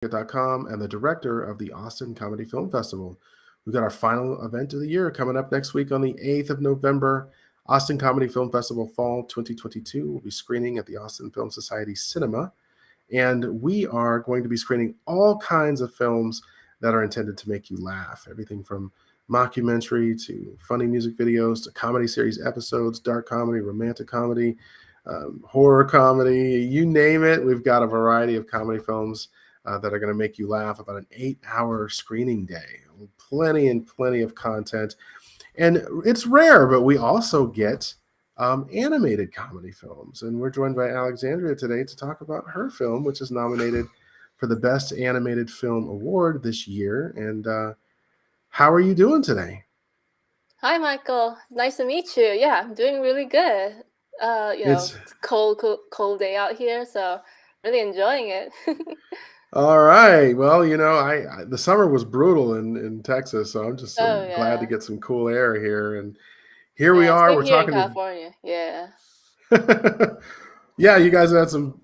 com and the director of the Austin Comedy Film Festival. We've got our final event of the year coming up next week on the 8th of November. Austin Comedy Film Festival Fall 2022 will be screening at the Austin Film Society Cinema. And we are going to be screening all kinds of films that are intended to make you laugh. Everything from mockumentary to funny music videos to comedy series episodes, dark comedy, romantic comedy, horror comedy, you name it. We've got a variety of comedy films that are going to make you laugh. About an 8-hour screening day. Plenty and plenty of content. And it's rare, but we also get animated comedy films. And we're joined by Alexandria today to talk about her film, which is nominated for the Best Animated Film Award this year. And how are you doing today? Hi, Michael. Nice to meet you. Yeah, I'm doing really good. It's cold day out here, so really enjoying it. All right. Well, I the summer was brutal in Texas, so I'm just Oh glad to yeah, get some cool air here. And here we yeah. are. Same We're here in talking California. Yeah. to. Yeah, you guys had some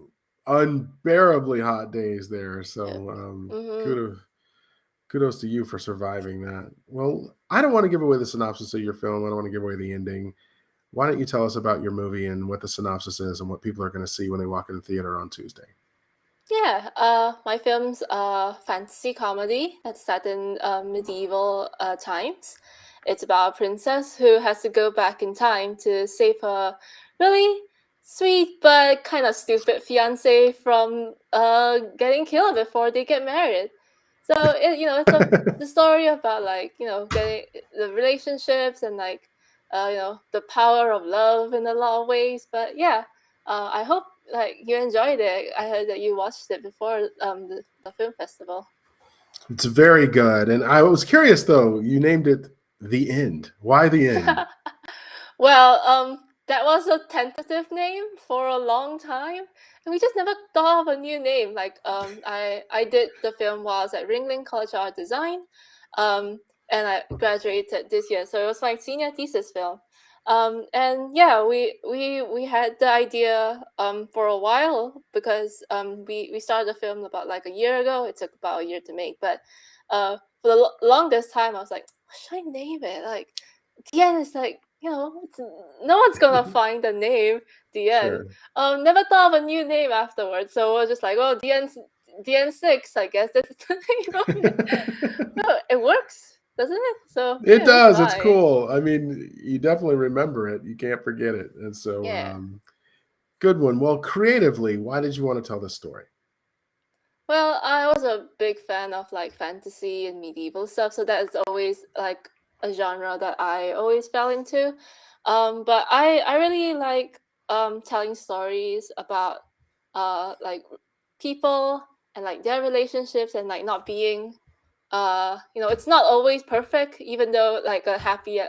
unbearably hot days there. Yeah. So Mhm. kudos to you for surviving that. Well, I don't want to give away the synopsis of your film. I don't want to give away the ending. Why don't you tell us about your movie and what the synopsis is and what people are going to see when they walk in the theater on Tuesday? Yeah. My film's fantasy comedy that's set in medieval times. It's about a princess who has to go back in time to save her really sweet but kind of stupid fiance from getting killed before they get married. So it's the story about like getting the relationships and like the power of love in a lot of ways. But yeah, I hope like you enjoyed it. I heard that you watched it before the film festival. It's very good. And I was curious, though, you named it The End. Why The End? Well, that was a tentative name for a long time, and we just never thought of a new name. Like, I did the film while I was at Ringling College of Art Design, and I graduated this year, so it was my senior thesis film. And yeah, we had the idea for a while because we started the film about like a year ago. It took about a year to make, but for the longest time, I was like, what should I name it? Like the end is like no one's gonna find the name the end. Sure. Never thought of a new name afterwards, so we're just like, oh, the end 6, I guess that's the name of it. Oh, it works, doesn't it? So It yeah, it was does. It's fine. cool. I mean, you definitely remember it. You can't forget it. And so, Yeah. good one. Well, creatively, why did you want to tell this story? Well, I was a big fan of like fantasy and medieval stuff, so that is always like a genre that I always fell into. But I really like telling stories about like people and like their relationships and like not being it's not always perfect, even though like a happily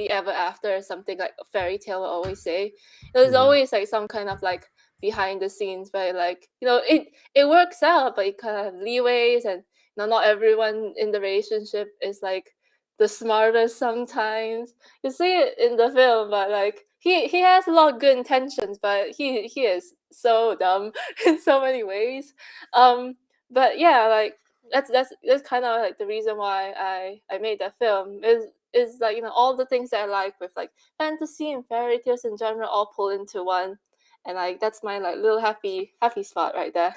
ever after is something like a fairy tale will always say. There's Mhm. always like some kind of like behind the scenes where like it works out, but it kind of have leeways, and not everyone in the relationship is like the smartest sometimes. You see it in the film, but like he has a lot of good intentions, but he is so dumb in so many ways. But yeah, like that's kind of like the reason why I made that film is like all the things that I like with like fantasy and fairy tales in general all pulled into one, and like that's my like little happy spot right there.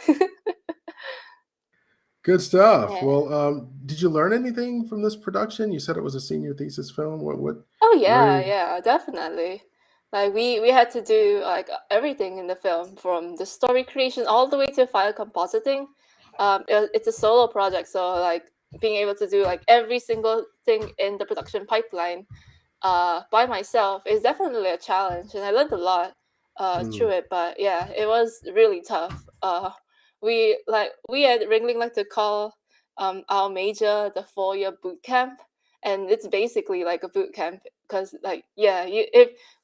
Good stuff. Yeah. Well, did you learn anything from this production? You said it was a senior thesis film. Oh Where? yeah, yeah, definitely. Like we had to do like everything in the film from the story creation all the way to file compositing. It's a solo project, so like being able to do like every single thing in the production pipeline by myself is definitely a challenge, and I learned a lot through Hmm. it. But yeah, it was really tough. We at Ringling like to call our major the 4-year boot camp, and it's basically like a boot camp because like yeah,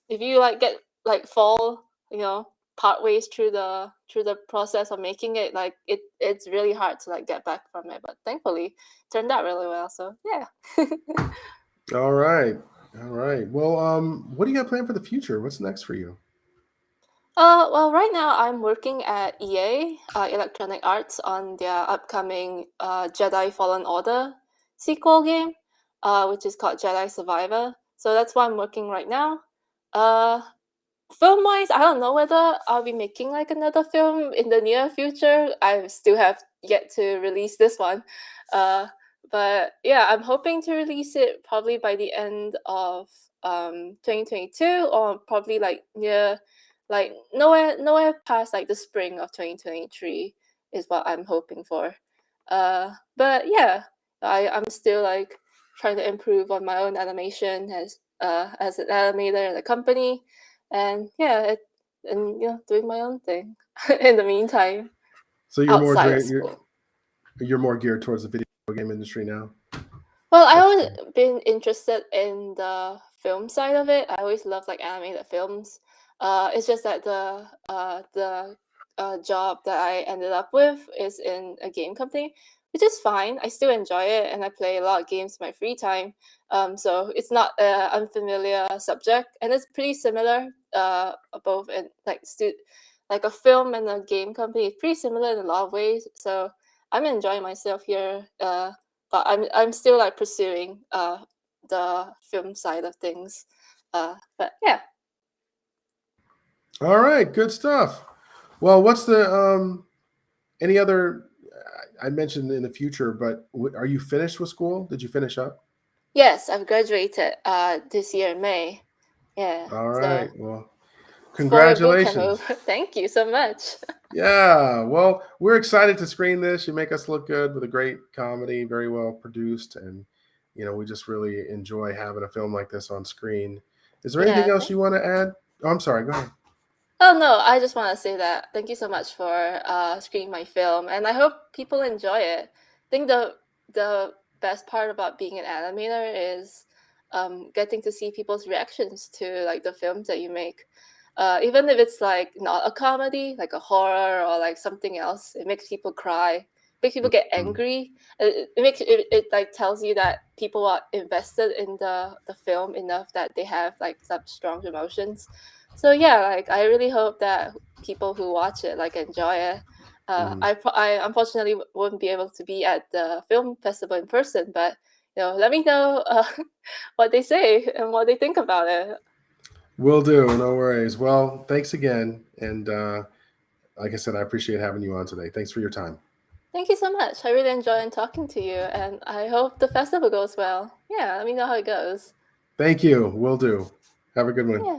if you like get like fall part ways through the process of making it, like it's really hard to like get back from it, but thankfully turned out really well, so yeah. All right. All right. Well, what do you got planned for the future? What's next for you? Well, right now I'm working at EA, Electronic Arts, on their upcoming Jedi Fallen Order sequel game, which is called Jedi Survivor. So that's why I'm working right now. Uh, Film-wise, I don't know whether I'll be making like another film in the near future. I still have yet to release this one. Uh, but yeah, I'm hoping to release it probably by the end of 2022, or probably like near, like nowhere past like the spring of 2023 is what I'm hoping for. But yeah, I'm still like trying to improve on my own animation as an animator at the company, and doing my own thing in the meantime So outside of school. you're more geared towards the video game industry now. Well, I That's always cool. been interested in the film side of it. I always loved like animated films. It's just that the job that I ended up with is in a game company, which is fine. I still enjoy it, and I play a lot of games in my free time. So it's not an unfamiliar subject, and it's pretty similar. Both in like a film and a game company. It's pretty similar in a lot of ways. So I'm enjoying myself here. But I'm still like pursuing the film side of things. But yeah. All right, good stuff. Well, what's the any other? I mentioned in the future, but are you finished with school? Did you finish up? Yes, I've graduated this year in May. Yeah. All So right. Well, for your boot camp congratulations. over. Thank you so much. Yeah. Well, we're excited to screen this. You make us look good with a great comedy, very well produced, and we just really enjoy having a film like this on screen. Is there anything Yeah. else you want to add? Oh, I'm sorry. Go ahead. Oh no, I just want to say that thank you so much for screening my film, and I hope people enjoy it. I think the best part about being an animator is getting to see people's reactions to like the films that you make. Even if it's like not a comedy, like a horror or like something else, it makes people cry, makes people get Mhm. angry. It like tells you that people are invested in the film enough that they have like such strong emotions. So yeah, like I really hope that people who watch it like enjoy it. Mhm. I unfortunately won't be able to be at the film festival in person, but let me know what they say and what they think about it. Will do. No worries. Well, thanks again, and like I said, I appreciate having you on today. Thanks for your time. Thank you so much. I really enjoyed talking to you, and I hope the festival goes well. Yeah, let me know how it goes. Thank you. Will do. Have a good one. Yeah.